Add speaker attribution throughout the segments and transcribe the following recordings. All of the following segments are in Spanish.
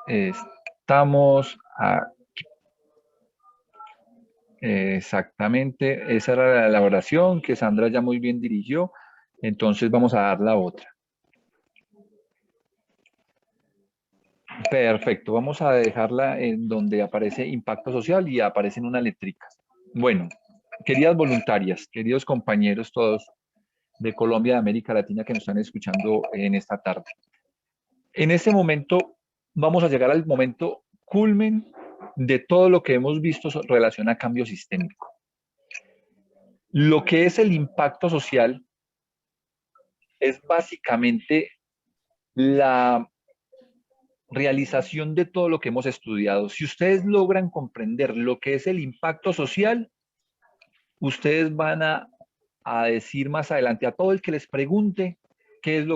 Speaker 1: Estamos aquí. Exactamente, esa era la elaboración que Sandra ya muy bien dirigió. Entonces vamos a dar la otra. Perfecto, vamos a dejarla en donde aparece impacto social y aparecen unas letricas. Bueno, queridas voluntarias, queridos compañeros todos de Colombia, de América Latina que nos están escuchando en esta tarde. En este momento vamos a llegar al momento culmen de todo lo que hemos visto relación a cambio sistémico. Lo que es el impacto social es básicamente la realización de todo lo que hemos estudiado. Si ustedes logran comprender lo que es el impacto social, ustedes van a decir más adelante a todo el que les pregunte qué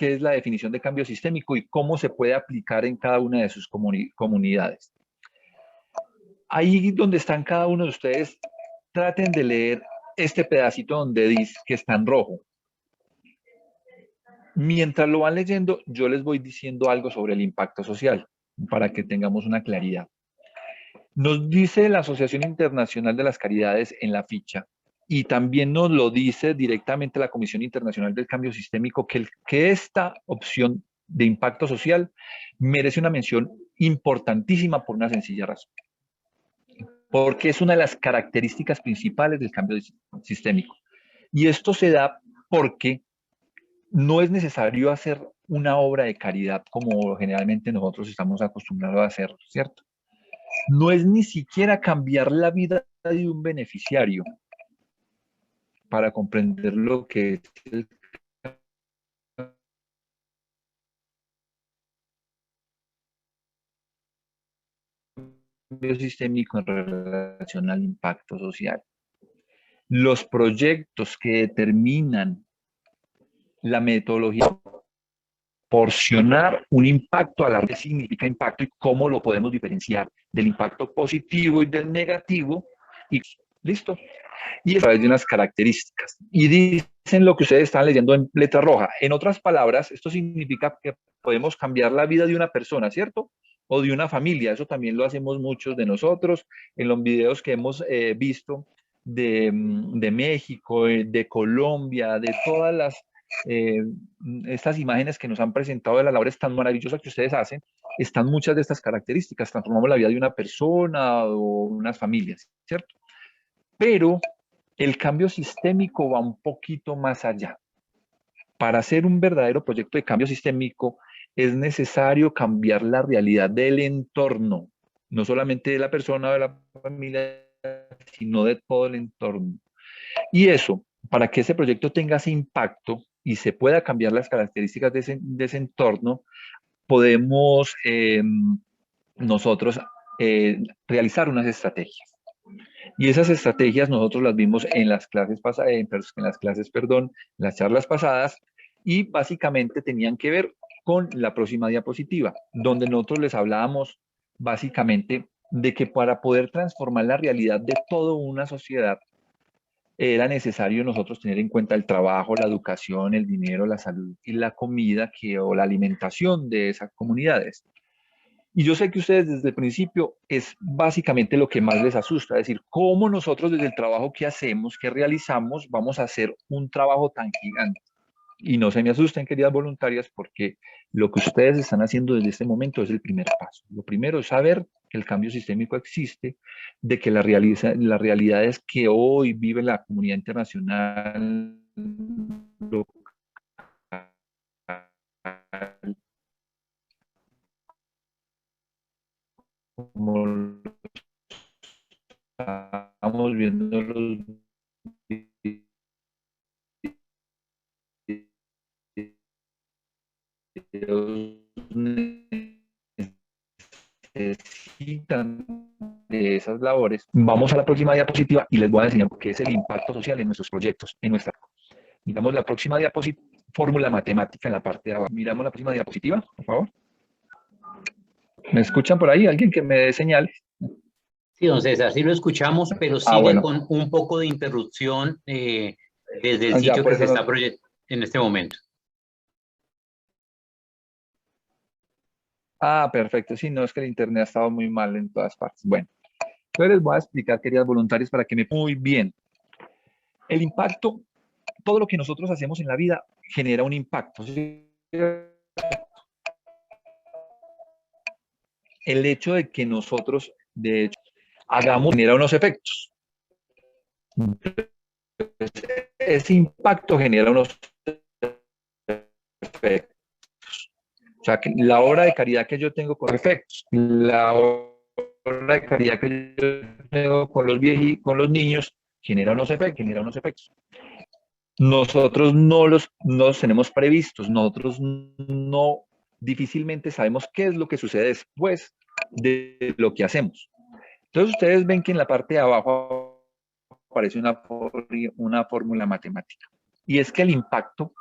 Speaker 1: es la definición de cambio sistémico y cómo se puede aplicar en cada una de sus comunidades. Ahí donde están cada uno de ustedes, traten de leer este pedacito donde dice que está en rojo. Mientras lo van leyendo, yo les voy diciendo algo sobre el impacto social para que tengamos una claridad. Nos dice la Asociación Internacional de las Caridades en la ficha y también nos lo dice directamente la Comisión Internacional del Cambio Sistémico que esta opción de impacto social merece una mención importantísima por una sencilla razón. Porque es una de las características principales del cambio sistémico. Y esto se da porque no es necesario hacer una obra de caridad como generalmente nosotros estamos acostumbrados a hacer, ¿cierto? No es ni siquiera cambiar la vida de un beneficiario para comprender lo que es el cambio sistémico en relación al impacto social. Los proyectos que determinan la metodología proporcionar un impacto a la red significa impacto y cómo lo podemos diferenciar del impacto positivo y del negativo. Y listo. Y a través de unas características. Y dicen lo que ustedes están leyendo en letra roja. En otras palabras, esto significa que podemos cambiar la vida de una persona, ¿cierto? O de una familia. Eso también lo hacemos muchos de nosotros en los videos que hemos visto de México, de Colombia, de todas estas imágenes que nos han presentado de las labores tan maravillosas que ustedes hacen, están muchas de estas características. Transformamos la vida de una persona o unas familias, ¿cierto? Pero el cambio sistémico va un poquito más allá. Para hacer un verdadero proyecto de cambio sistémico es necesario cambiar la realidad del entorno, no solamente de la persona o de la familia, sino de todo el entorno. Y eso, para que ese proyecto tenga ese impacto y se pueda cambiar las características de ese entorno, podemos nosotros realizar unas estrategias. Y esas estrategias nosotros las vimos en las clases pasadas, en las charlas pasadas, y básicamente tenían que ver con la próxima diapositiva, donde nosotros les hablábamos básicamente de que para poder transformar la realidad de toda una sociedad, era necesario nosotros tener en cuenta el trabajo, la educación, el dinero, la salud y la comida o la alimentación de esas comunidades. Y yo sé que ustedes desde el principio es básicamente lo que más les asusta, es decir, cómo nosotros desde el trabajo que hacemos, que realizamos, vamos a hacer un trabajo tan gigante. Y no se me asusten, queridas voluntarias, porque lo que ustedes están haciendo desde este momento es el primer paso. Lo primero es saber que el cambio sistémico existe, de que la realidad es que hoy vive la comunidad internacional local, como lo estamos viendo los videos, necesitan de esas labores. Vamos a la próxima diapositiva y les voy a enseñar qué es el impacto social en nuestros proyectos, en nuestra. Miramos la próxima diapositiva, fórmula matemática en la parte de abajo. Miramos la próxima diapositiva, por favor. ¿Me escuchan por ahí? ¿Alguien que me dé señales?
Speaker 2: Sí, don César, sí lo escuchamos, pero sigue
Speaker 1: bueno.
Speaker 2: con un poco de interrupción desde el
Speaker 1: Ya,
Speaker 2: sitio que se
Speaker 1: no,
Speaker 2: está proyectando en este momento.
Speaker 1: Ah, perfecto. Sí, no, es que el internet ha estado muy mal en todas partes. Bueno, entonces les voy a explicar, queridas voluntarios, para que me muy bien. El impacto, todo lo que nosotros hacemos en la vida genera un impacto. ¿Sí? El hecho de que nosotros, de hecho, hagamos, genera unos efectos. Ese impacto genera unos efectos. O sea, que la obra de caridad que yo tengo con efectos, la obra de caridad que yo tengo con los viejitos, con los niños, genera unos efectos, genera unos efectos. Nosotros no los tenemos previstos, nosotros no difícilmente sabemos qué es lo que sucede después de lo que hacemos. Entonces ustedes ven que en la parte de abajo aparece una fórmula matemática. Y es que el impacto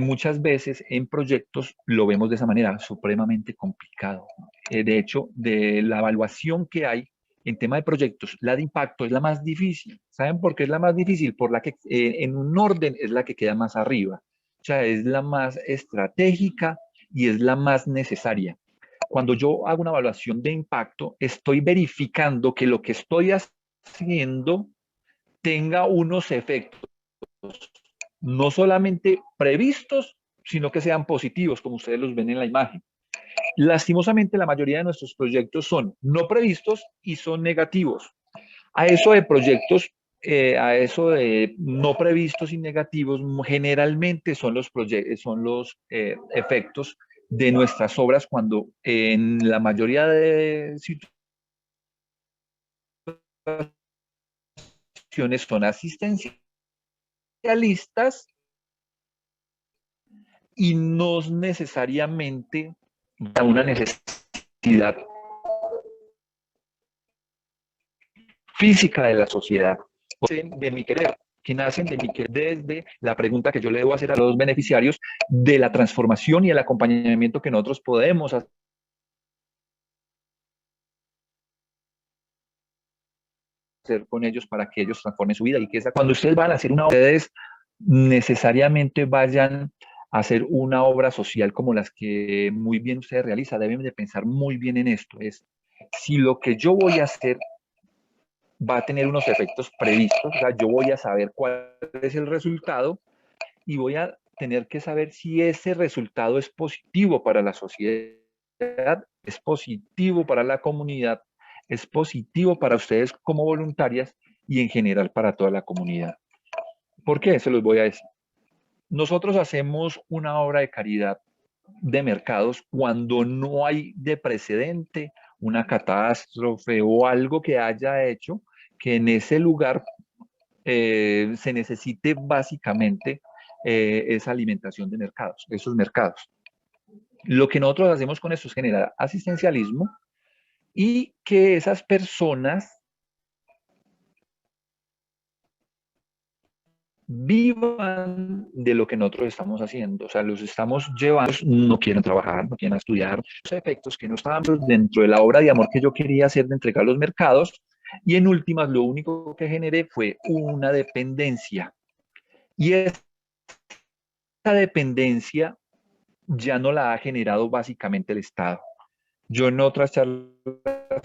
Speaker 1: muchas veces en proyectos lo vemos de esa manera, supremamente complicado. De hecho, de la evaluación que hay en tema de proyectos, la de impacto es la más difícil. ¿Saben por qué es la más difícil? Por la que en un orden es la que queda más arriba. O sea, es la más estratégica y es la más necesaria. Cuando yo hago una evaluación de impacto, estoy verificando que lo que estoy haciendo tenga unos efectos no solamente previstos, sino que sean positivos, como ustedes los ven en la imagen. Lastimosamente, la mayoría de nuestros proyectos son no previstos y son negativos. A eso de proyectos, a eso de no previstos y negativos, generalmente son los efectos de nuestras obras cuando en la mayoría de situaciones son asistencialistas y no necesariamente a una necesidad física de la sociedad, de mi querer, que nacen de mi querer desde la pregunta que yo le debo hacer a los beneficiarios de la transformación y el acompañamiento que nosotros podemos hacer con ellos para que ellos transformen su vida y que cuando ustedes van a hacer una obra, ustedes necesariamente vayan a hacer una obra social como las que muy bien ustedes realizan, deben de pensar muy bien en esto, es si lo que yo voy a hacer va a tener unos efectos previstos, o sea, yo voy a saber cuál es el resultado y voy a tener que saber si ese resultado es positivo para la sociedad, es positivo para la comunidad, es positivo para ustedes como voluntarias y en general para toda la comunidad. ¿Por qué? Se los voy a decir. Nosotros hacemos una obra de caridad de mercados cuando no hay de precedente una catástrofe o algo que haya hecho que en ese lugar se necesite básicamente esa alimentación de mercados, esos mercados. Lo que nosotros hacemos con esto es generar asistencialismo y que esas personas vivan de lo que nosotros estamos haciendo, o sea, los estamos llevando, no quieren trabajar, no quieren estudiar, los efectos que no estaban dentro de la obra de amor que yo quería hacer de entregar a los mercados, y en últimas lo único que generé fue una dependencia, y esa dependencia ya no la ha generado básicamente el Estado. Yo en otras charlas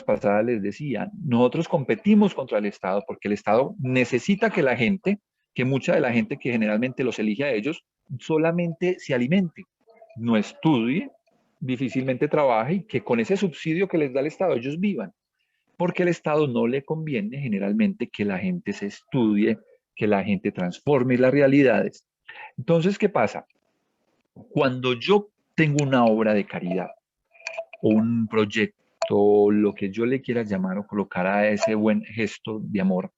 Speaker 1: pasadas les decía, nosotros competimos contra el Estado porque el Estado necesita que la gente, que mucha de la gente que generalmente los elige a ellos, solamente se alimente, no estudie, difícilmente trabaje y que con ese subsidio que les da el Estado ellos vivan. Porque al Estado no le conviene generalmente que la gente se estudie, que la gente transforme las realidades. Entonces, ¿qué pasa? Cuando yo tengo una obra de caridad, o un proyecto, lo que yo le quiera llamar o colocar a ese buen gesto de amor,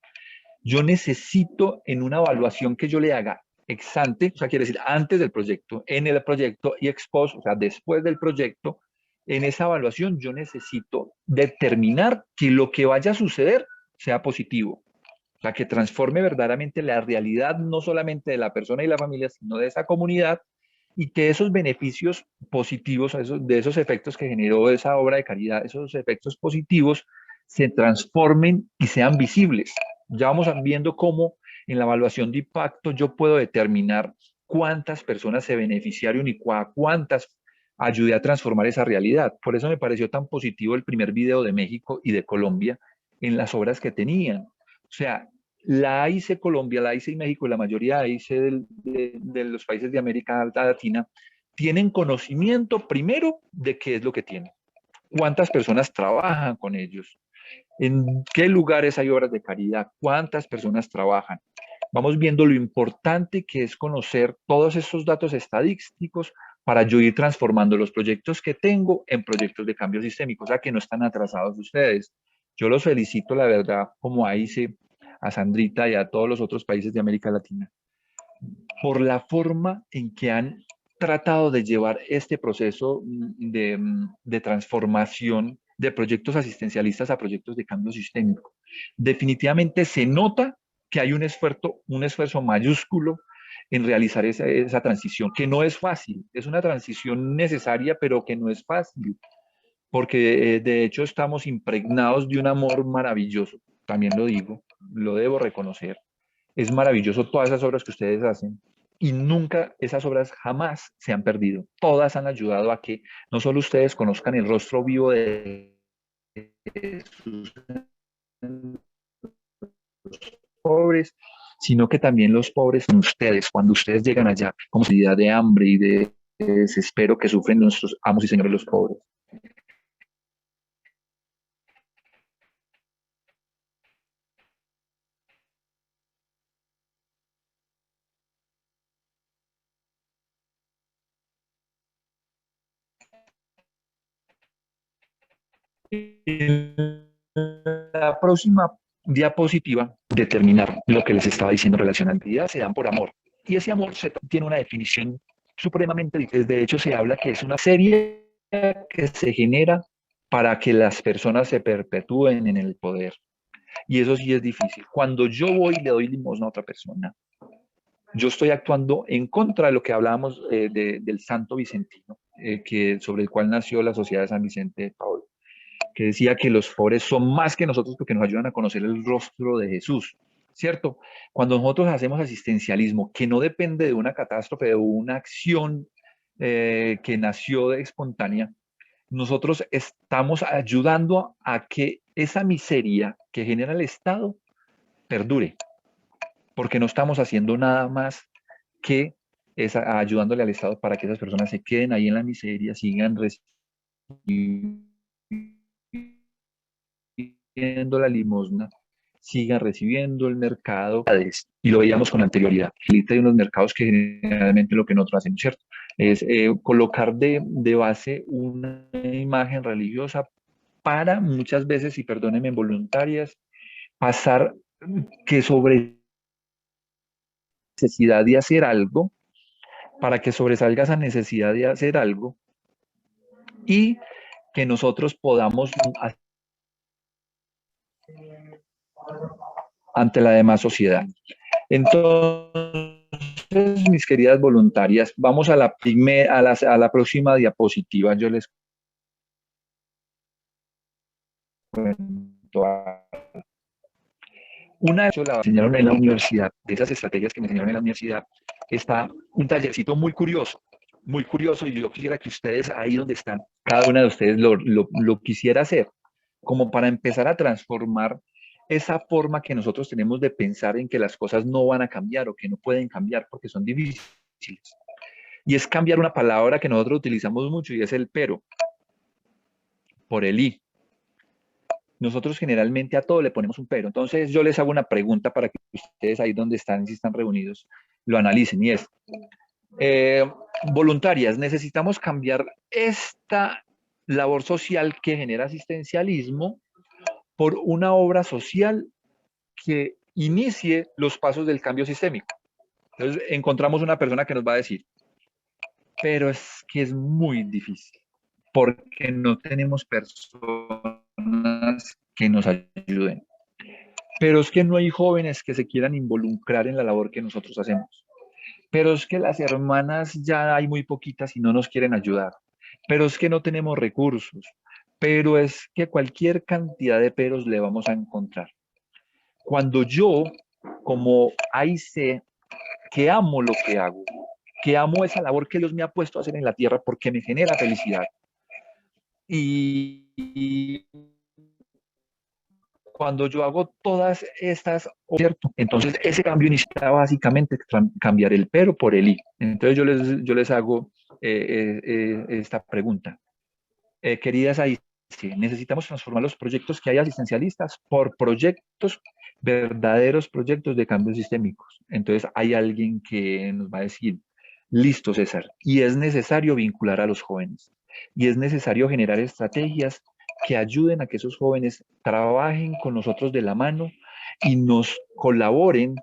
Speaker 1: yo necesito en una evaluación que yo le haga ex ante, o sea, quiere decir antes del proyecto, en el proyecto y ex post, o sea, después del proyecto, en esa evaluación yo necesito determinar que lo que vaya a suceder sea positivo. O sea, que transforme verdaderamente la realidad no solamente de la persona y la familia, sino de esa comunidad y que esos beneficios positivos, de esos efectos que generó esa obra de caridad, esos efectos positivos, se transformen y sean visibles. Ya vamos viendo cómo en la evaluación de impacto yo puedo determinar cuántas personas se beneficiaron y cuántas ayudé a transformar esa realidad. Por eso me pareció tan positivo el primer video de México y de Colombia en las obras que tenían. O sea, la AICE Colombia, la AICE y México, la mayoría de AICE de los países de América Latina, tienen conocimiento primero de qué es lo que tienen, cuántas personas trabajan con ellos, en qué lugares hay obras de caridad, cuántas personas trabajan. Vamos viendo lo importante que es conocer todos estos datos estadísticos para yo ir transformando los proyectos que tengo en proyectos de cambio sistémico, o sea que no están atrasados ustedes. Yo los felicito, la verdad, como ahí a Sandrita y a todos los otros países de América Latina, por la forma en que han tratado de llevar este proceso de transformación de proyectos asistencialistas a proyectos de cambio sistémico. Definitivamente se nota que hay un esfuerzo mayúsculo en realizar esa transición, que no es fácil, es una transición necesaria, pero que no es fácil, porque de hecho estamos impregnados de un amor maravilloso, también lo digo, lo debo reconocer. Es maravilloso todas esas obras que ustedes hacen y nunca, esas obras jamás se han perdido. Todas han ayudado a que no solo ustedes conozcan el rostro vivo de sus pobres, sino que también los pobres son ustedes. Cuando ustedes llegan allá, como necesidad de hambre y de desespero que sufren nuestros amos y señores los pobres. La próxima diapositiva determinar lo que les estaba diciendo en relación a la entidad, se dan por amor. Y ese amor tiene una definición supremamente difícil. De hecho, se habla que es una serie que se genera para que las personas se perpetúen en el poder. Y eso sí es difícil. Cuando yo voy y le doy limosna a otra persona, yo estoy actuando en contra de lo que hablábamos del Santo Vicentino, sobre el cual nació la Sociedad de San Vicente de Paul, que decía que los pobres son más que nosotros porque nos ayudan a conocer el rostro de Jesús, ¿cierto? Cuando nosotros hacemos asistencialismo, que no depende de una catástrofe, de una acción que nació de espontánea, nosotros estamos ayudando a que esa miseria que genera el Estado perdure, porque no estamos haciendo nada más que ayudándole al Estado para que esas personas se queden ahí en la miseria, sigan recibiendo la limosna, sigan recibiendo el mercado, y lo veíamos con anterioridad. Hay unos mercados que generalmente lo que nosotros hacemos, ¿cierto? Es colocar de base una imagen religiosa para muchas veces, y perdónenme, voluntarias, pasar que sobre necesidad de hacer algo, para que sobresalga esa necesidad de hacer algo y que nosotros podamos ante la demás sociedad. Entonces, mis queridas voluntarias, vamos a la próxima diapositiva. Yo les cuento. Una de esas la enseñaron en la universidad, de esas estrategias que me enseñaron en la universidad, está un tallercito muy curioso, y yo quisiera que ustedes, ahí donde están, cada una de ustedes lo quisiera hacer, como para empezar a transformar esa forma que nosotros tenemos de pensar en que las cosas no van a cambiar o que no pueden cambiar porque son difíciles. Y es cambiar una palabra que nosotros utilizamos mucho y es el pero, por el i. Nosotros generalmente a todo le ponemos un pero. Entonces yo les hago una pregunta para que ustedes ahí donde están, si están reunidos, lo analicen y es, eh, voluntarias, necesitamos cambiar esta labor social que genera asistencialismo por una obra social que inicie los pasos del cambio sistémico. Entonces encontramos una persona que nos va a decir, pero es que es muy difícil porque no tenemos personas que nos ayuden. Pero es que no hay jóvenes que se quieran involucrar en la labor que nosotros hacemos. Pero es que las hermanas ya hay muy poquitas y no nos quieren ayudar. Pero es que no tenemos recursos. Pero es que cualquier cantidad de peros le vamos a encontrar. Cuando yo, como ahí sé que amo lo que hago, porque amo esa labor que Dios me ha puesto a hacer en la tierra, porque me genera felicidad. Y cuando yo hago todas estas, ¿cierto? Entonces ese cambio necesita básicamente cambiar el pero por el y. Entonces yo les hago esta pregunta. Queridas ahí, sí, necesitamos transformar los proyectos que hay asistencialistas por proyectos, verdaderos proyectos de cambios sistémicos. Entonces hay alguien que nos va a decir, listo, César, y es necesario vincular a los jóvenes, y es necesario generar estrategias que ayuden a que esos jóvenes trabajen con nosotros de la mano y nos colaboren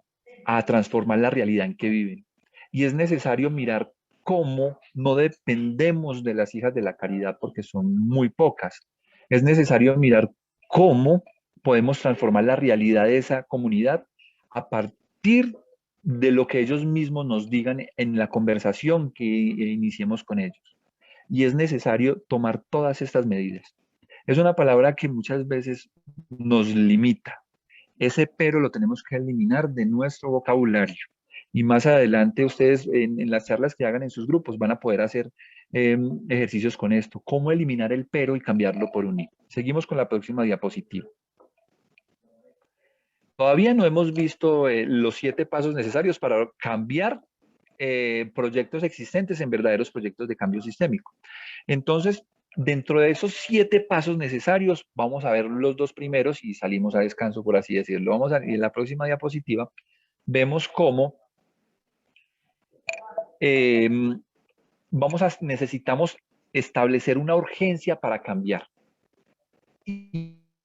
Speaker 1: a transformar la realidad en que viven. Y es necesario mirar cómo no dependemos de las hijas de la caridad porque son muy pocas. Es necesario mirar cómo podemos transformar la realidad de esa comunidad a partir de lo que ellos mismos nos digan en la conversación que iniciemos con ellos. Y es necesario tomar todas estas medidas. Es una palabra que muchas veces nos limita. Ese pero lo tenemos que eliminar de nuestro vocabulario. Y más adelante ustedes en las charlas que hagan en sus grupos van a poder hacer ejercicios con esto. Cómo eliminar el pero y cambiarlo por un y. Seguimos con la próxima diapositiva. Todavía no hemos visto los 7 pasos necesarios para cambiar proyectos existentes en verdaderos proyectos de cambio sistémico. Entonces, dentro de esos 7 pasos necesarios, vamos a ver los 2 primeros y salimos a descanso, por así decirlo. Y en la próxima diapositiva vemos cómo eh, necesitamos establecer una urgencia para cambiar.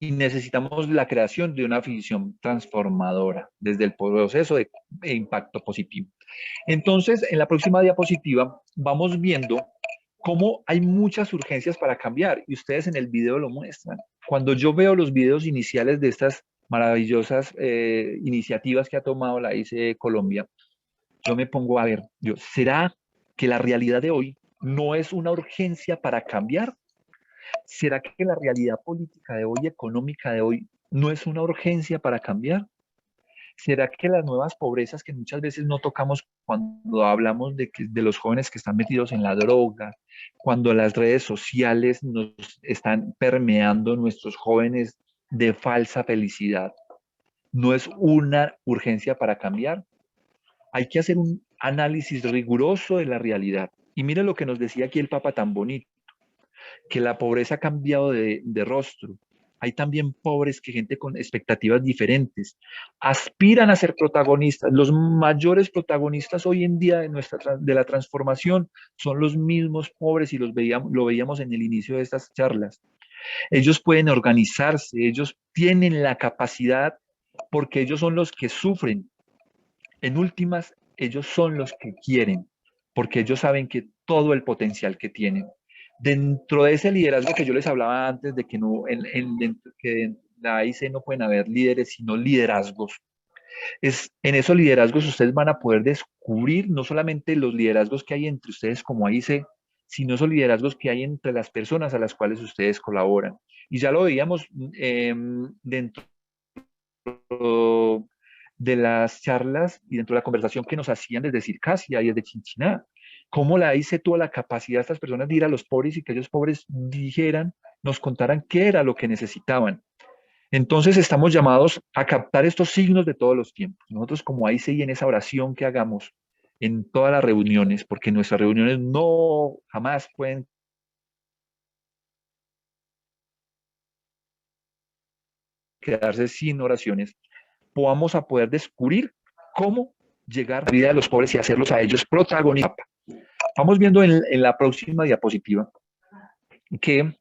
Speaker 1: Y necesitamos la creación de una visión transformadora desde el proceso de impacto positivo. Entonces, en la próxima diapositiva vamos viendo cómo hay muchas urgencias para cambiar y ustedes en el video lo muestran. Cuando yo veo los videos iniciales de estas maravillosas iniciativas que ha tomado la ICE Colombia, yo me pongo a ver, ¿será que la realidad de hoy no es una urgencia para cambiar? ¿Será que la realidad política de hoy, económica de hoy, no es una urgencia para cambiar? ¿Será que las nuevas pobrezas que muchas veces no tocamos cuando hablamos de los jóvenes que están metidos en la droga, cuando las redes sociales nos están permeando nuestros jóvenes de falsa felicidad, no es una urgencia para cambiar? Hay que hacer un análisis riguroso de la realidad. Y mire lo que nos decía aquí el Papa tan bonito, que la pobreza ha cambiado de rostro. Hay también pobres que gente con expectativas diferentes aspiran a ser protagonistas. Los mayores protagonistas hoy en día de la transformación son los mismos pobres y lo veíamos en el inicio de estas charlas. Ellos pueden organizarse, ellos tienen la capacidad porque ellos son los que sufren. En últimas, ellos son los que quieren porque ellos saben que todo el potencial que tienen dentro de ese liderazgo que yo les hablaba antes, de que, no, que en la AIC no pueden haber líderes, sino liderazgos. En esos liderazgos ustedes van a poder descubrir no solamente los liderazgos que hay entre ustedes como AIC, sino esos liderazgos que hay entre las personas a las cuales ustedes colaboran. Y ya lo veíamos dentro de las charlas y dentro de la conversación que nos hacían desde Circasia y desde Chinchiná. Cómo la ICE tuvo la capacidad de estas personas de ir a los pobres y que ellos pobres dijeran, nos contaran qué era lo que necesitaban. Entonces estamos llamados a captar estos signos de todos los tiempos. Nosotros como AICE y en esa oración que hagamos en todas las reuniones, porque nuestras reuniones no jamás pueden quedarse sin oraciones, podamos a poder descubrir cómo llegar a la vida de los pobres y hacerlos a ellos protagonistas. Vamos viendo en la próxima diapositiva que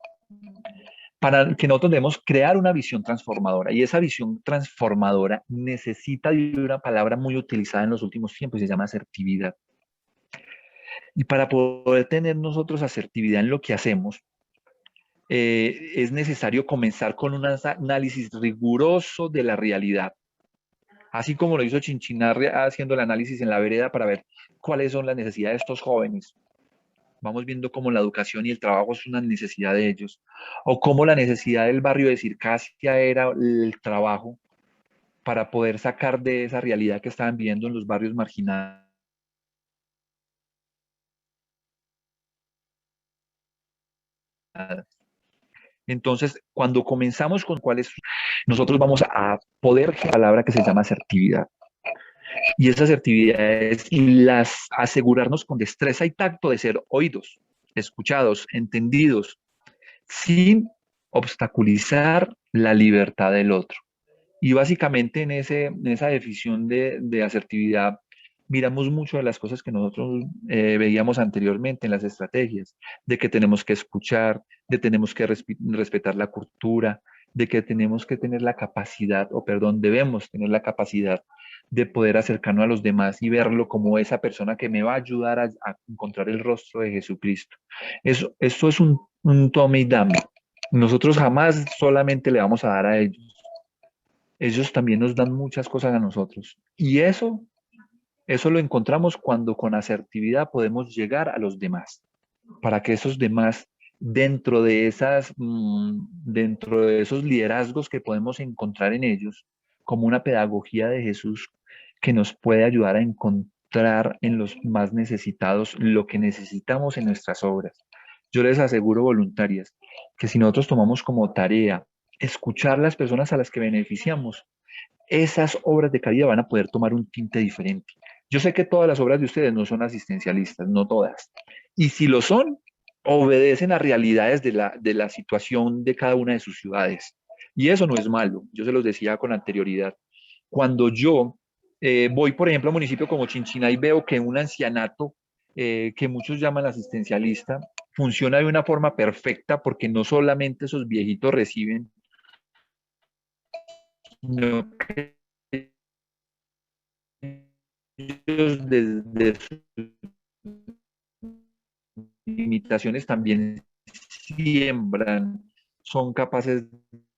Speaker 1: para que nosotros debemos crear una visión transformadora y esa visión transformadora necesita de una palabra muy utilizada en los últimos tiempos y se llama asertividad. Y para poder tener nosotros asertividad en lo que hacemos, es necesario comenzar con un análisis riguroso de la realidad. Así como lo hizo Chinchinar haciendo el análisis en la vereda para ver cuáles son las necesidades de estos jóvenes. Vamos viendo cómo la educación y el trabajo es una necesidad de ellos, o cómo la necesidad del barrio de Circasia era el trabajo para poder sacar de esa realidad que estaban viviendo en los barrios marginados Entonces, cuando comenzamos con cuáles, nosotros vamos a poder, palabra que se llama asertividad. Y esa asertividad es asegurarnos con destreza y tacto de ser oídos, escuchados, entendidos, sin obstaculizar la libertad del otro. Y básicamente en esa definición de asertividad miramos mucho de las cosas que nosotros veíamos anteriormente en las estrategias, de que tenemos que escuchar, de tenemos que respetar la cultura, de que tenemos que tener la capacidad, o perdón, debemos tener la capacidad de poder acercarnos a los demás y verlo como esa persona que me va a ayudar a encontrar el rostro de Jesucristo. Eso es un tome y dame. Nosotros jamás solamente le vamos a dar a ellos también nos dan muchas cosas a nosotros. Y eso lo encontramos cuando con asertividad podemos llegar a los demás, para que esos demás, dentro de esos liderazgos que podemos encontrar en ellos, como una pedagogía de Jesús que nos puede ayudar a encontrar en los más necesitados lo que necesitamos en nuestras obras. Yo les aseguro, voluntarias, que si nosotros tomamos como tarea escuchar las personas a las que beneficiamos, esas obras de caridad van a poder tomar un tinte diferente. Yo sé que todas las obras de ustedes no son asistencialistas, no todas. Y si lo son, obedecen a realidades de la situación de cada una de sus ciudades. Y eso no es malo. Yo se los decía con anterioridad. Cuando yo voy, por ejemplo, a un municipio como Chinchina y veo que un ancianato, que muchos llaman asistencialista, funciona de una forma perfecta porque no solamente esos viejitos reciben, sino que ellos desde sus limitaciones también siembran, son capaces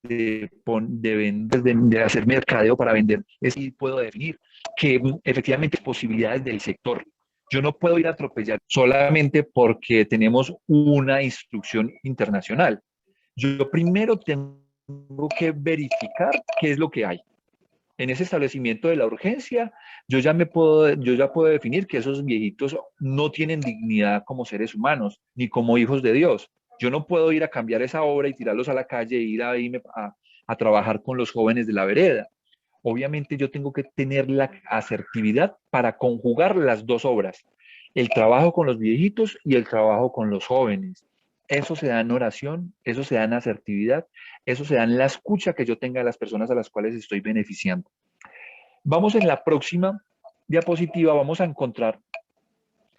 Speaker 1: de vender, de hacer mercadeo para vender. Es y puedo definir que efectivamente posibilidades del sector. Yo no puedo ir a atropellar solamente porque tenemos una instrucción internacional. Yo primero tengo que verificar qué es lo que hay. En ese establecimiento de la urgencia, yo ya puedo definir que esos viejitos no tienen dignidad como seres humanos, ni como hijos de Dios. Yo no puedo ir a cambiar esa obra y tirarlos a la calle e ir a trabajar con los jóvenes de la vereda. Obviamente yo tengo que tener la asertividad para conjugar las dos obras, el trabajo con los viejitos y el trabajo con los jóvenes. Eso se da en oración, eso se da en asertividad, eso se da en la escucha que yo tenga de las personas a las cuales estoy beneficiando. Vamos en la próxima diapositiva, vamos a encontrar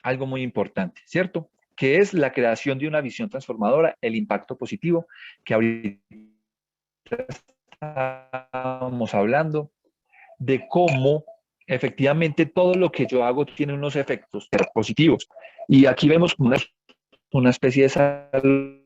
Speaker 1: algo muy importante, ¿cierto? Que es la creación de una visión transformadora, el impacto positivo, que ahorita estamos hablando de cómo efectivamente todo lo que yo hago tiene unos efectos positivos. Y aquí vemos una especie de salón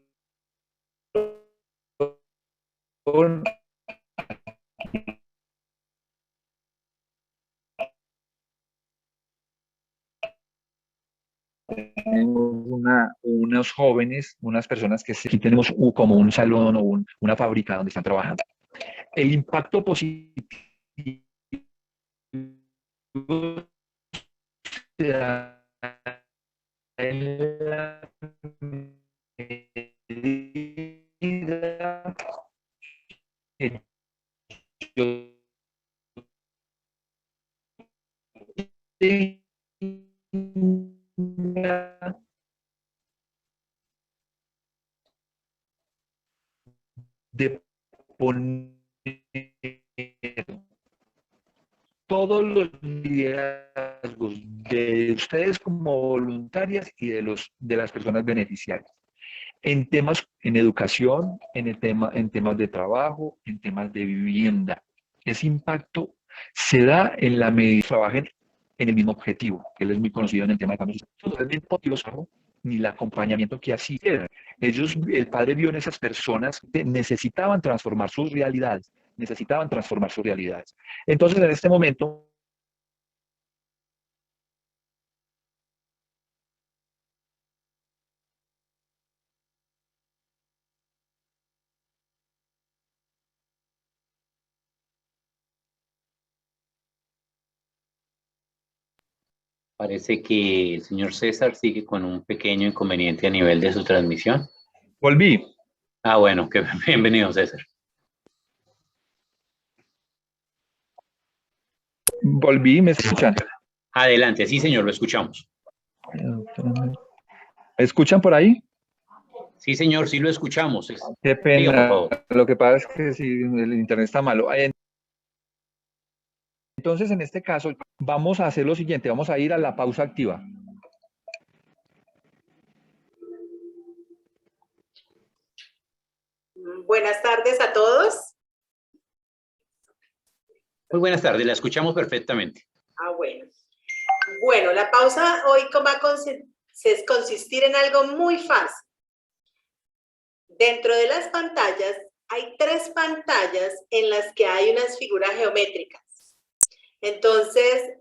Speaker 1: unos jóvenes, unas personas que aquí tenemos como un salón o una fábrica donde están trabajando. El impacto positivo se da en la medida que yo tenga de poner todos los liderazgos de ustedes como voluntarias y de las personas beneficiarias en temas, en educación, en temas de trabajo, en temas de vivienda. Ese impacto se da en la medida que trabajen en el mismo objetivo, que él es muy conocido en el tema de cambios. Totalmente motivos, ni el acompañamiento que hacían. El padre vio en esas personas que necesitaban transformar sus realidades, necesitaban transformar sus realidades. Entonces, en este momento,
Speaker 2: Parece que el señor César sigue con un pequeño inconveniente a nivel de su transmisión.
Speaker 1: Volví.
Speaker 2: Ah, bueno, bienvenido, César.
Speaker 1: Volví, ¿me escuchan?
Speaker 2: Adelante, sí, señor, lo escuchamos.
Speaker 1: ¿Me escuchan por ahí?
Speaker 2: Sí, señor, sí lo escuchamos.
Speaker 1: Qué
Speaker 2: Diga, por
Speaker 1: pena.
Speaker 2: favor.
Speaker 1: Lo que pasa es que si el internet está malo. Entonces, en este caso, vamos a hacer lo siguiente. Vamos a ir a la pausa activa.
Speaker 3: Buenas tardes a todos.
Speaker 2: Muy buenas tardes, la escuchamos perfectamente.
Speaker 3: Bueno. Bueno, la pausa hoy va a consistir en algo muy fácil. Dentro de las pantallas hay 3 pantallas en las que hay unas figuras geométricas. Entonces,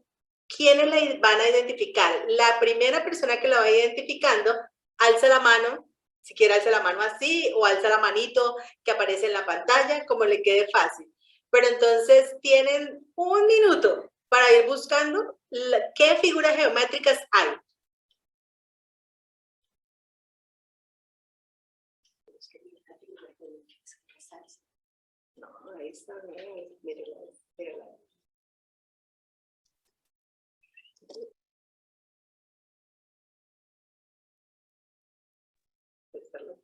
Speaker 3: ¿quiénes la van a identificar? La primera persona que la vaya identificando, alza la mano, si quiere alza la mano así o alza la manito que aparece en la pantalla, como le quede fácil. Pero entonces tienen 1 minuto para ir buscando qué figuras geométricas hay. No, ahí está, mírela.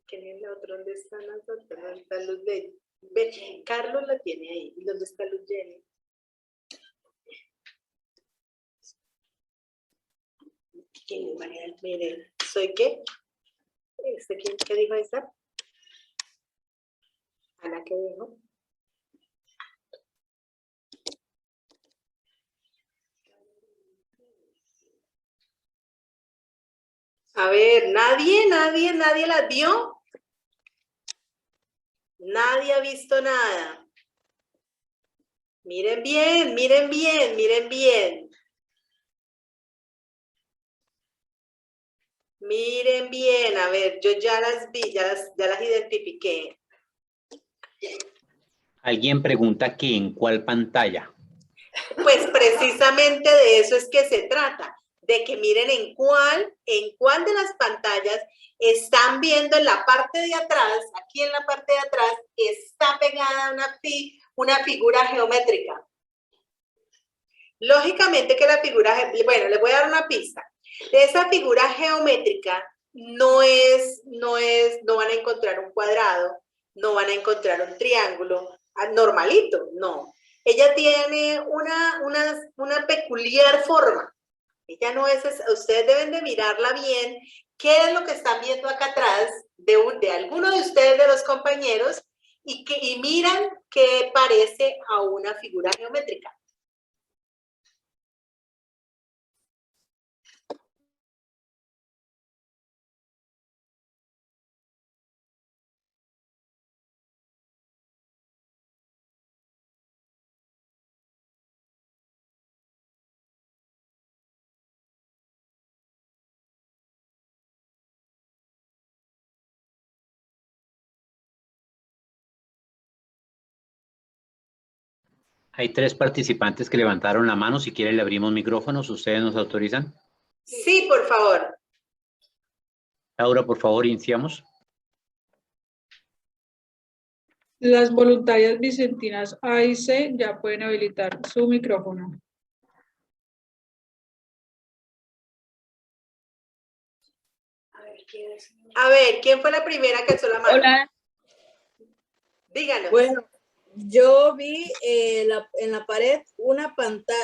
Speaker 3: ¿Quién es la otra? ¿Dónde están las otras? ¿Dónde está Luz de... Carlos la tiene ahí. ¿Y dónde está Luz Jenny? ¿Quién, María? Miren, ¿soy qué? ¿Qué dijo esa? Ana, ¿qué dijo? A ver, ¿nadie la vio? Nadie ha visto nada. Miren bien, miren bien, miren bien. Miren bien, a ver, yo ya las vi, ya las identifiqué. Alguien
Speaker 2: pregunta que en cuál pantalla.
Speaker 3: Pues precisamente de eso es que se trata, de que miren en cuál de las pantallas están viendo en la parte de atrás, aquí en la parte de atrás, está pegada una figura geométrica. Lógicamente que la figura, bueno, les voy a dar una pista. De esa figura geométrica no van a encontrar un cuadrado, no van a encontrar un triángulo normalito, no. Ella tiene una peculiar forma. Ella no es, ustedes deben de mirarla bien. ¿Qué es lo que están viendo acá atrás de alguno de ustedes, de los compañeros? Y miran que parece a una figura geométrica.
Speaker 2: Hay 3 participantes que levantaron la mano. Si quieren, le abrimos micrófonos. ¿Ustedes nos autorizan?
Speaker 3: Sí, por favor.
Speaker 2: Laura, por favor, iniciamos.
Speaker 4: Las voluntarias vicentinas A y C ya pueden habilitar su micrófono.
Speaker 3: A ver, ¿quién fue la primera que alzó la mano?
Speaker 5: Hola.
Speaker 3: Díganos.
Speaker 5: Bueno, yo vi en la pared una pantalla,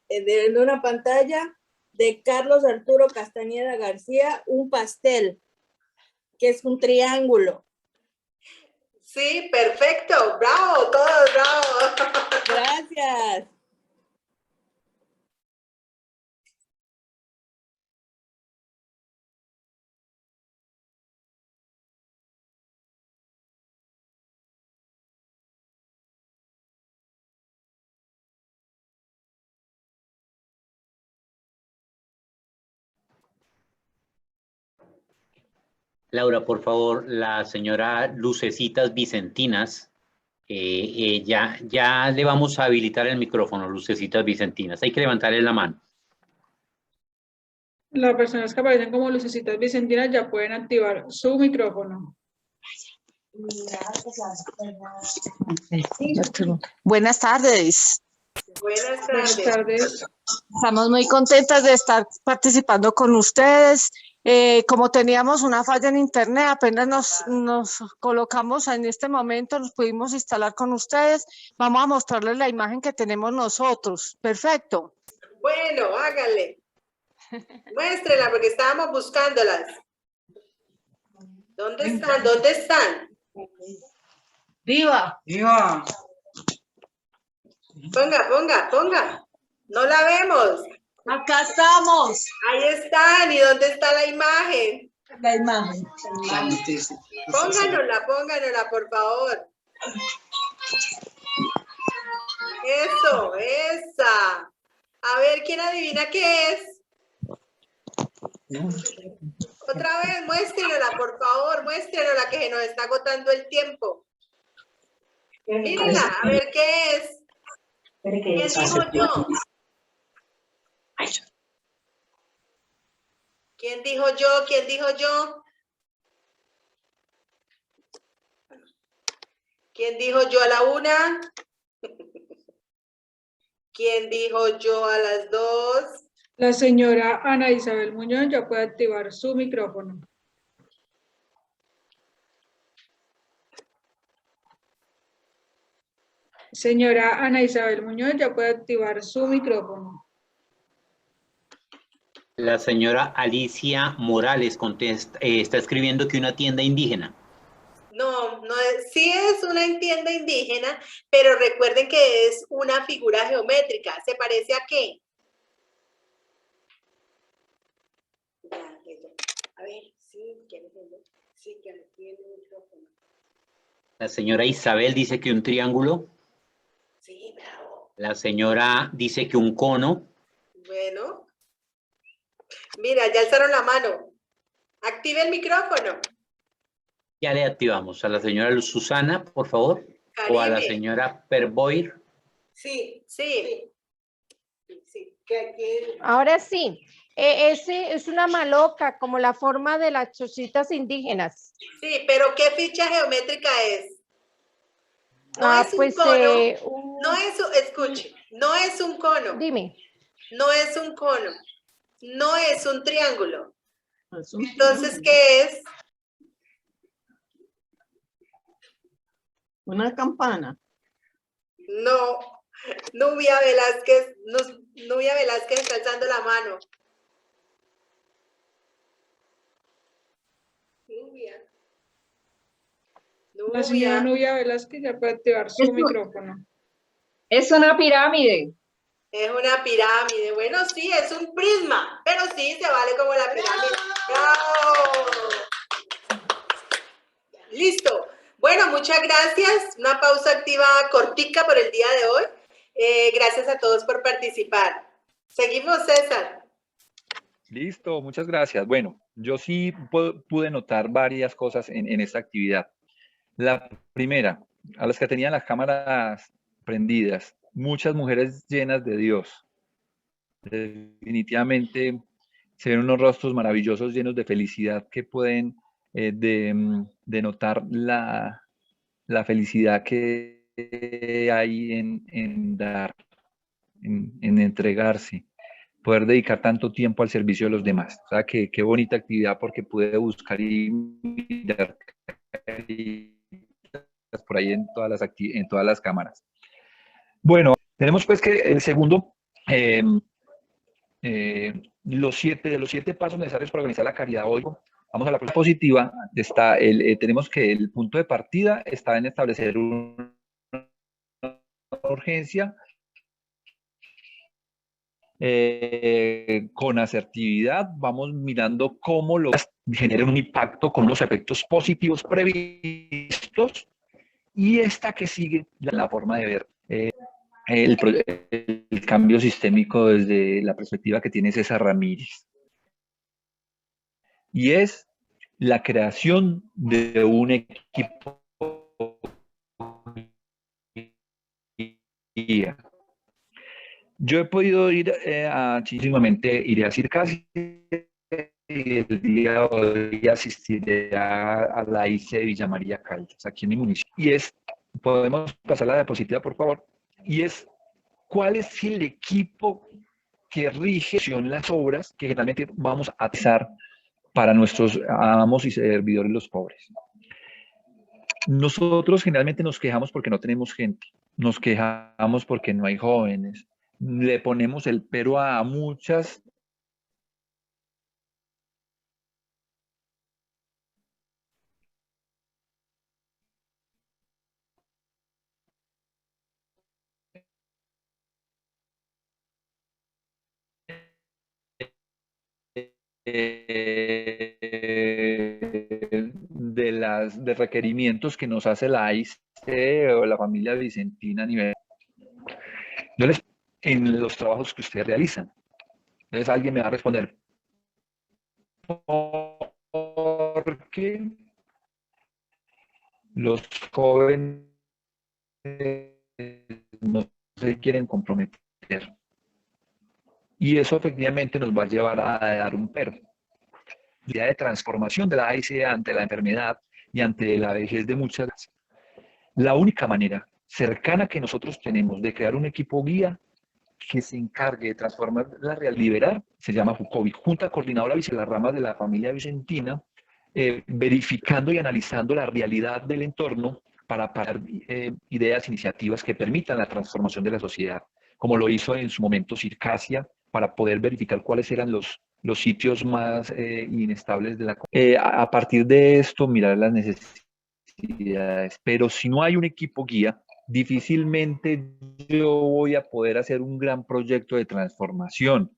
Speaker 5: en una pantalla de Carlos Arturo Castañeda García, un pastel, que es un triángulo.
Speaker 3: Sí, perfecto. Bravo, todos, bravo.
Speaker 5: Gracias.
Speaker 2: Laura, por favor, la señora Lucecitas Vicentinas, ya le vamos a habilitar el micrófono, Lucecitas Vicentinas. Hay que levantarle la mano.
Speaker 4: Las personas que aparecen como lucecitas vicentinas ya pueden activar su micrófono.
Speaker 6: Buenas tardes.
Speaker 3: Buenas
Speaker 4: Buenas
Speaker 3: tardes.
Speaker 4: tardes.
Speaker 6: Estamos muy contentas de estar participando con ustedes. Como teníamos una falla en internet, apenas nos colocamos en este momento, nos pudimos instalar con ustedes. Vamos a mostrarles la imagen que tenemos nosotros. Perfecto.
Speaker 3: Bueno, háganle. Muéstrenla porque estábamos buscándolas. ¿Dónde están? ¿Dónde están?
Speaker 6: ¡Viva!
Speaker 7: ¡Viva!
Speaker 3: Ponga. No la vemos.
Speaker 6: Acá estamos.
Speaker 3: Ahí están. ¿Y dónde está la imagen?
Speaker 6: La imagen.
Speaker 3: Pónganosla, por favor. Eso, esa. A ver, ¿quién adivina qué es? Otra vez, muéstrenosla, por favor, muéstrenosla, que se nos está agotando el tiempo. Mírenla, a ver qué es. ¿Quién dijo yo? ¿Quién dijo yo? ¿Quién dijo yo? ¿Quién dijo yo a la 1? ¿Quién dijo yo a las 2?
Speaker 4: La señora Ana Isabel Muñoz ya puede activar su micrófono. Señora Ana Isabel Muñoz ya puede activar su micrófono.
Speaker 2: La señora Alicia Morales está escribiendo que una tienda indígena.
Speaker 3: No es, sí es una tienda indígena, pero recuerden que es una figura geométrica. ¿Se parece a qué? A ver, sí, ¿quién es ella? Sí, que tiene el micrófono.
Speaker 2: La señora Isabel dice que un triángulo.
Speaker 3: Sí, bravo.
Speaker 2: La señora dice que un cono.
Speaker 3: Bueno. Mira, ya alzaron la mano. Active el micrófono.
Speaker 2: Ya le activamos. A la señora Susana, por favor.
Speaker 3: Karime.
Speaker 2: O a la señora Perboir.
Speaker 3: Sí.
Speaker 8: Ahora sí, ese es una maloca, como la forma de las chocitas indígenas.
Speaker 3: Sí, pero ¿qué ficha geométrica es? No
Speaker 8: Ah,
Speaker 3: es un
Speaker 8: pues,
Speaker 3: cono. No es, escuche, no es un cono.
Speaker 8: Dime.
Speaker 3: No es un cono. No es un triángulo. Entonces, ¿qué es?
Speaker 6: Una campana.
Speaker 3: No. Nubia Velázquez está alzando la mano.
Speaker 4: La señora Nubia Velázquez ya puede activar su micrófono.
Speaker 9: Es una pirámide.
Speaker 3: Es una pirámide. Bueno, sí, es un prisma, pero sí se vale como la pirámide. ¡Bravo! Listo. Bueno, muchas gracias. Una pausa activa cortica por el día de hoy. Gracias a todos por participar. Seguimos, César.
Speaker 1: Listo, muchas gracias. Bueno, yo sí pude notar varias cosas en esta actividad. La primera, a las que tenían las cámaras prendidas, muchas mujeres llenas de Dios. Definitivamente se ven unos rostros maravillosos llenos de felicidad que pueden denotar la felicidad que hay en dar, en entregarse, poder dedicar tanto tiempo al servicio de los demás. O sea, qué bonita actividad, porque pude buscar y mirar por ahí en todas las cámaras. Bueno, tenemos pues que el segundo, de los 7 pasos necesarios para organizar la caridad hoy. Vamos a la positiva. Tenemos que el punto de partida está en establecer una urgencia con asertividad. Vamos mirando cómo generan un impacto con los efectos positivos previstos. Y esta que sigue, la forma de ver el cambio sistémico desde la perspectiva que tiene César Ramírez. Y es la creación de un equipo guía. Yo he podido ir muchísimamente, iré a Circasia y el día de hoy asistiré a la ICE de Villa María Caldas, aquí en mi municipio. Y podemos pasar la diapositiva, por favor, y es, ¿cuál es el equipo que rige las obras que generalmente vamos a utilizar para nuestros amos y servidores los pobres? Nosotros generalmente nos quejamos porque no tenemos gente, nos quejamos porque no hay jóvenes, le ponemos el pero a muchas de requerimientos que nos hace la AIC o la familia Vicentina a nivel. En los trabajos que ustedes realizan. Entonces alguien me va a responder, ¿por qué los jóvenes no se quieren comprometer? Y eso efectivamente nos va a llevar a dar un pero. La idea de transformación de la AIC ante la enfermedad y ante la vejez de muchas. La única manera cercana que nosotros tenemos de crear un equipo guía que se encargue de transformar la realidad, liberar, se llama JUCOVI, Junta Coordinadora de las ramas de la familia vicentina, verificando y analizando la realidad del entorno para parar ideas, iniciativas que permitan la transformación de la sociedad, como lo hizo en su momento Circasia, para poder verificar cuáles eran los sitios más inestables de la comunidad. A partir de esto, mirar las necesidades, pero si no hay un equipo guía, difícilmente yo voy a poder hacer un gran proyecto de transformación.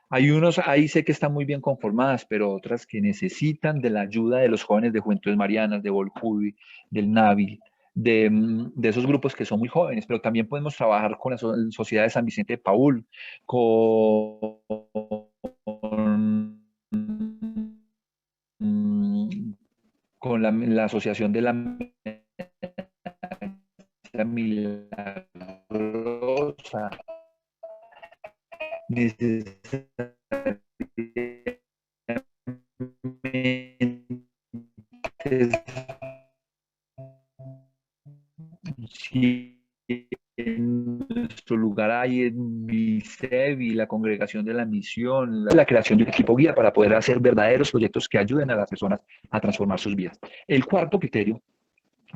Speaker 1: Hay unos, ahí sé que están muy bien conformadas, pero otras que necesitan de la ayuda de los jóvenes de Juventudes Marianas, de Volcubi, del Navi, de esos grupos que son muy jóvenes, pero también podemos trabajar con la Sociedad de San Vicente de Paúl, con la Asociación de la Milagrosa. Si en nuestro lugar hay en Vicevi, la Congregación de la Misión, la creación de un equipo guía para poder hacer verdaderos proyectos que ayuden a las personas a transformar sus vidas. El cuarto criterio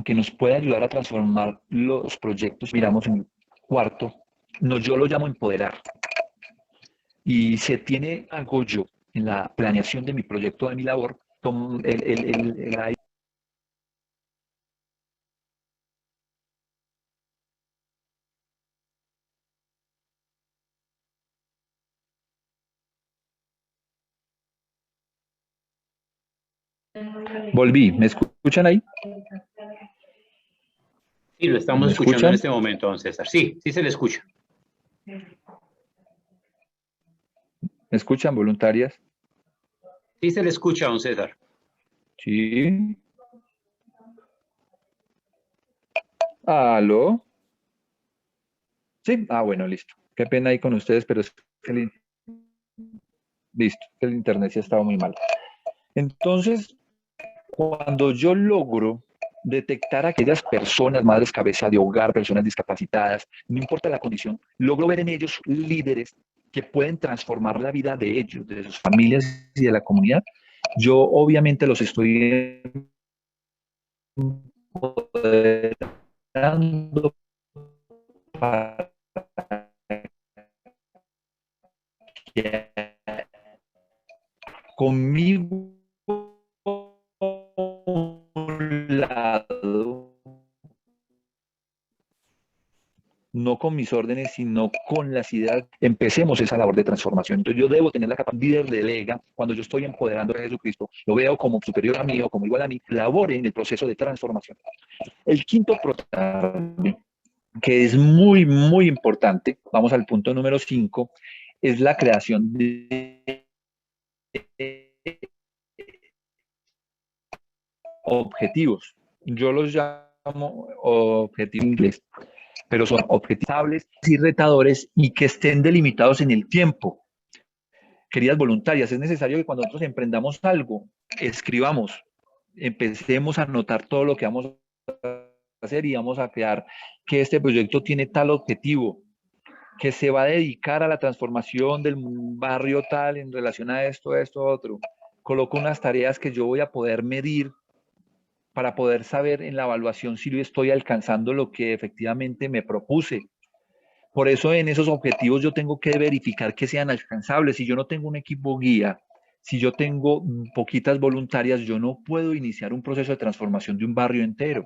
Speaker 1: que nos puede ayudar a transformar los proyectos, miramos en el cuarto, yo lo llamo empoderar. Y se tiene algo yo en la planeación de mi proyecto, de mi labor, Volví, ¿me escuchan ahí?
Speaker 2: Sí, lo estamos escuchando en este momento, don César. Sí, sí se le escucha.
Speaker 1: ¿Me escuchan, voluntarias?
Speaker 2: Sí se le escucha, don César.
Speaker 1: Sí. ¿Aló? Sí, bueno, listo. Qué pena ahí con ustedes, pero es que listo, el internet sí ha estado muy mal. Entonces, cuando yo logro detectar a aquellas personas, madres cabeza de hogar, personas discapacitadas, no importa la condición, logro ver en ellos líderes que pueden transformar la vida de ellos, de sus familias y de la comunidad. Yo obviamente los estoy empoderando para que conmigo lado, no con mis órdenes, sino con las ideas, empecemos esa labor de transformación. Entonces yo debo tener la capacidad de delega, cuando yo estoy empoderando a Jesucristo, lo veo como superior a mí o como igual a mí, labore en el proceso de transformación. El quinto proceso, que es muy, muy importante, vamos al punto número 5, es la creación de objetivos. Yo los llamo objetivos en inglés. pero son objetivables y retadores y que estén delimitados en el tiempo. Queridas voluntarias, es necesario que cuando nosotros emprendamos algo, escribamos, empecemos a anotar todo lo que vamos a hacer y vamos a crear que este proyecto tiene tal objetivo, que se va a dedicar a la transformación del barrio tal en relación a esto, otro. Coloco unas tareas que yo voy a poder medir para poder saber en la evaluación si yo estoy alcanzando lo que efectivamente me propuse. Por eso en esos objetivos yo tengo que verificar que sean alcanzables. Si yo no tengo un equipo guía, si yo tengo poquitas voluntarias, yo no puedo iniciar un proceso de transformación de un barrio entero.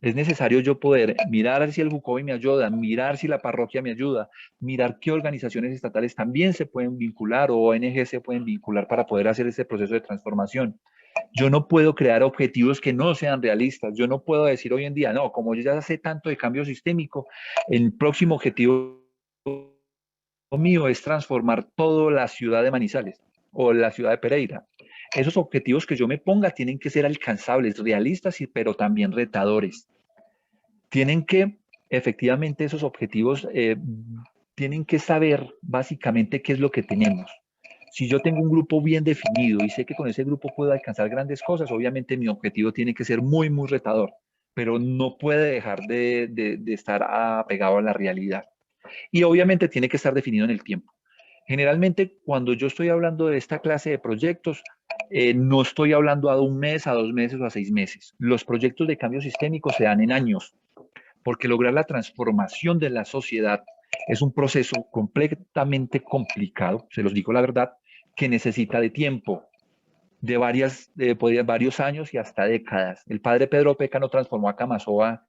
Speaker 1: Es necesario yo poder mirar si el Jucovi me ayuda, mirar si la parroquia me ayuda, mirar qué organizaciones estatales también se pueden vincular o ONG se pueden vincular para poder hacer ese proceso de transformación. Yo no puedo crear objetivos que no sean realistas. Yo no puedo decir hoy en día, no, como yo ya sé tanto de cambio sistémico, el próximo objetivo mío es transformar toda la ciudad de Manizales o la ciudad de Pereira. Esos objetivos que yo me ponga tienen que ser alcanzables, realistas, pero también retadores. Tienen que, efectivamente, esos objetivos tienen que saber básicamente qué es lo que tenemos. Si yo tengo un grupo bien definido y sé que con ese grupo puedo alcanzar grandes cosas, obviamente mi objetivo tiene que ser muy, muy retador, pero no puede dejar de estar apegado a la realidad. Y obviamente tiene que estar definido en el tiempo. Generalmente, cuando yo estoy hablando de esta clase de proyectos, no estoy hablando a 1 mes, a 2 meses o a 6 meses. Los proyectos de cambio sistémico se dan en años, porque lograr la transformación de la sociedad es un proceso completamente complicado, se los digo la verdad, que necesita de tiempo, de varios años y hasta décadas. El padre Pedro Pécano transformó a Camasoa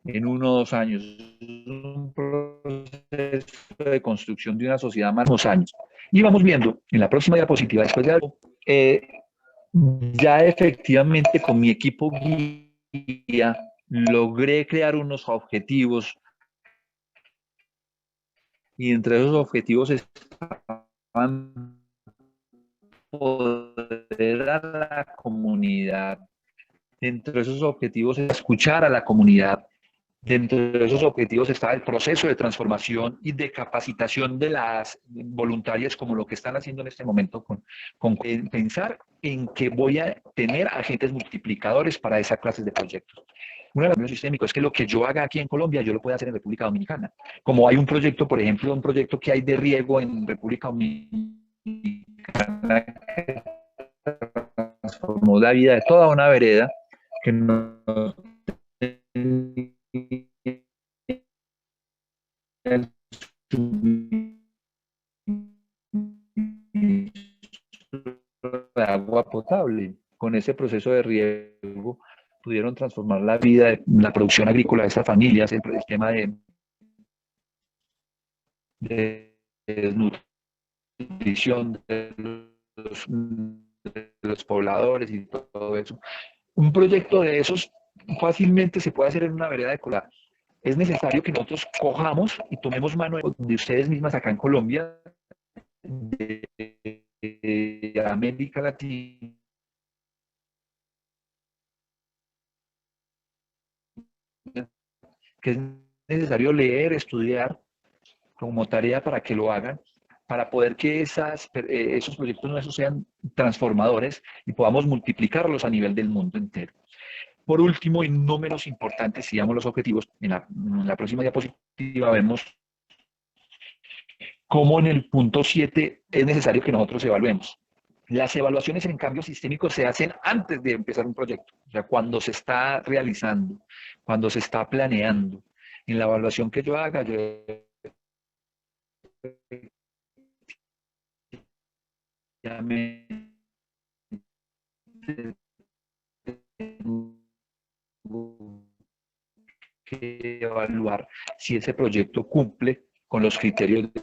Speaker 1: en 1 o 2 años. Es un proceso de construcción de una sociedad más de 2 años. Y vamos viendo en la próxima diapositiva, después de algo, ya efectivamente con mi equipo guía logré crear unos objetivos y entre esos objetivos estaban poder a la comunidad. Dentro de esos objetivos es escuchar a la comunidad. Dentro de esos objetivos estaba el proceso de transformación y de capacitación de las voluntarias, como lo que están haciendo en este momento, con pensar en que voy a tener agentes multiplicadores para esas clases de proyectos. Uno de los sistémicos es que lo que yo haga aquí en Colombia, yo lo puedo hacer en República Dominicana. Como hay un proyecto, por ejemplo, un proyecto que hay de riego en República Dominicana que transformó la vida de toda una vereda que no de agua potable. Con ese proceso de riego pudieron transformar la vida, la producción agrícola de estas familias, el tema de desnutrición de los pobladores y todo eso. Un proyecto de esos fácilmente se puede hacer en una vereda de cola. Es necesario que nosotros cojamos y tomemos mano de ustedes mismas acá en Colombia, de América Latina, que es necesario leer, estudiar como tarea para que lo hagan, para poder que esos proyectos nuestros sean transformadores y podamos multiplicarlos a nivel del mundo entero. Por último, y no menos importante, si damos los objetivos, en la próxima diapositiva vemos cómo en el punto 7 es necesario que nosotros evaluemos. Las evaluaciones en cambio sistémico se hacen antes de empezar un proyecto, o sea, cuando se está realizando, cuando se está planeando. En la evaluación que yo haga, yo que evaluar si ese proyecto cumple con los criterios de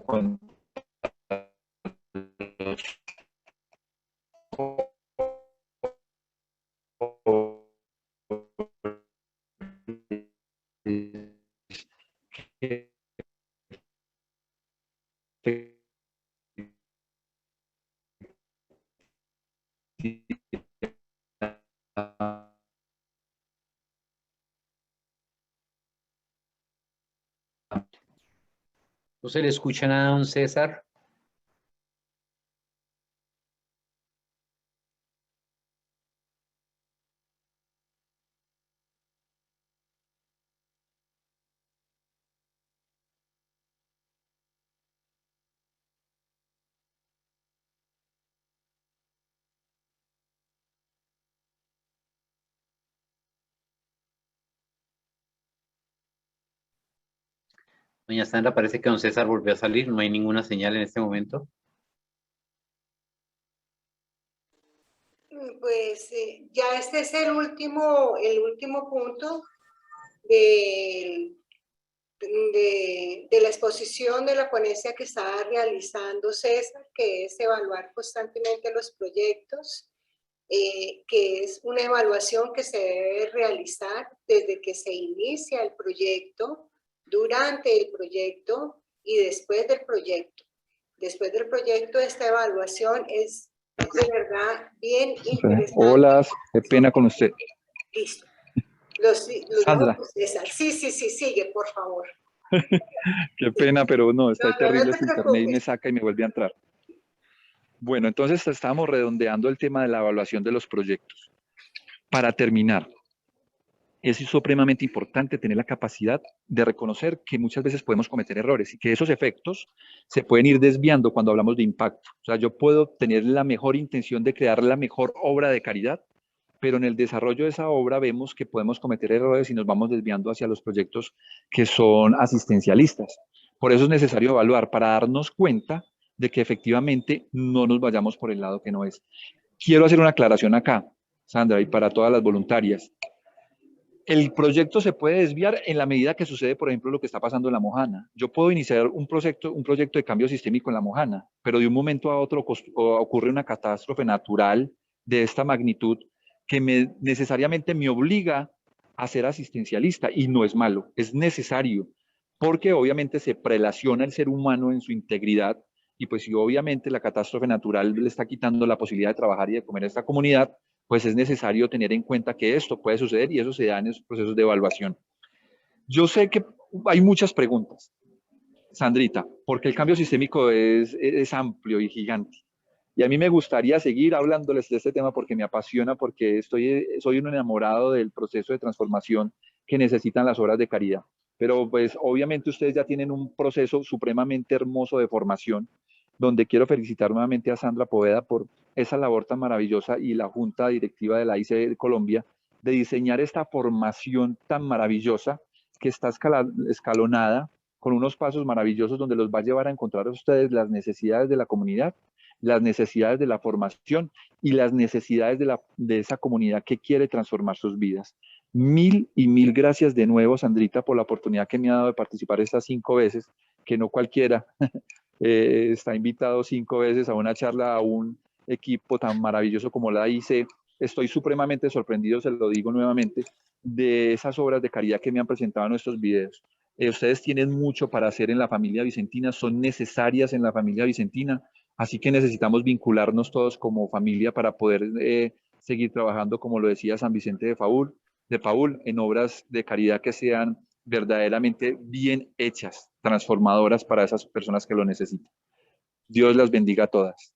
Speaker 1: con los
Speaker 2: ¿No se le escucha nada a don César? Doña Sandra, parece que don César volvió a salir. No hay ninguna señal en este momento.
Speaker 3: Pues ya este es el último punto de la exposición de la ponencia que está realizando César, que es evaluar constantemente los proyectos, que es una evaluación que se debe realizar desde que se inicia el proyecto, durante el proyecto y después del proyecto. Después del proyecto, esta evaluación es de verdad bien interesante.
Speaker 1: Hola, qué pena con usted.
Speaker 3: Listo.
Speaker 1: Sandra.
Speaker 3: Sí, sigue, por favor.
Speaker 1: Qué pena, pero no, está
Speaker 3: No,
Speaker 1: terrible
Speaker 3: no te
Speaker 1: este internet y me
Speaker 3: preocupes.
Speaker 1: saca y me vuelve a entrar. Bueno, entonces estábamos redondeando el tema de la evaluación de los proyectos. Para terminar, es supremamente importante tener la capacidad de reconocer que muchas veces podemos cometer errores y que esos efectos se pueden ir desviando cuando hablamos de impacto. O sea, yo puedo tener la mejor intención de crear la mejor obra de caridad, pero en el desarrollo de esa obra vemos que podemos cometer errores y nos vamos desviando hacia los proyectos que son asistencialistas. Por eso es necesario evaluar para darnos cuenta de que efectivamente no nos vayamos por el lado que no es. Quiero hacer una aclaración acá, Sandra, y para todas las voluntarias. El proyecto se puede desviar en la medida que sucede, por ejemplo, lo que está pasando en La Mojana. Yo puedo iniciar un proyecto de cambio sistémico en La Mojana, pero de un momento a otro ocurre una catástrofe natural de esta magnitud que necesariamente me obliga a ser asistencialista, y no es malo, es necesario, porque obviamente se prelaciona el ser humano en su integridad, y pues si obviamente la catástrofe natural le está quitando la posibilidad de trabajar y de comer a esta comunidad, pues es necesario tener en cuenta que esto puede suceder y eso se da en esos procesos de evaluación. Yo sé que hay muchas preguntas, Sandrita, porque el cambio sistémico es amplio y gigante. Y a mí me gustaría seguir hablándoles de este tema porque me apasiona, porque soy un enamorado del proceso de transformación que necesitan las obras de caridad. Pero pues obviamente ustedes ya tienen un proceso supremamente hermoso de formación, donde quiero felicitar nuevamente a Sandra Poveda por esa labor tan maravillosa y la Junta Directiva de la IC de Colombia de diseñar esta formación tan maravillosa que está escalonada con unos pasos maravillosos donde los va a llevar a encontrar a ustedes las necesidades de la comunidad, las necesidades de la formación y las necesidades de esa comunidad que quiere transformar sus vidas. Mil y mil gracias de nuevo, Sandrita, por la oportunidad que me ha dado de participar estas 5 veces, que no cualquiera está invitado 5 veces a una charla, a un equipo tan maravilloso como la IC. Estoy supremamente sorprendido, se lo digo nuevamente, de esas obras de caridad que me han presentado en nuestros videos. Ustedes tienen mucho para hacer en la familia vicentina, son necesarias en la familia vicentina, así que necesitamos vincularnos todos como familia para poder seguir trabajando, como lo decía San Vicente de Paúl, en obras de caridad que sean verdaderamente bien hechas, transformadoras para esas personas que lo necesitan. Dios las bendiga a todas.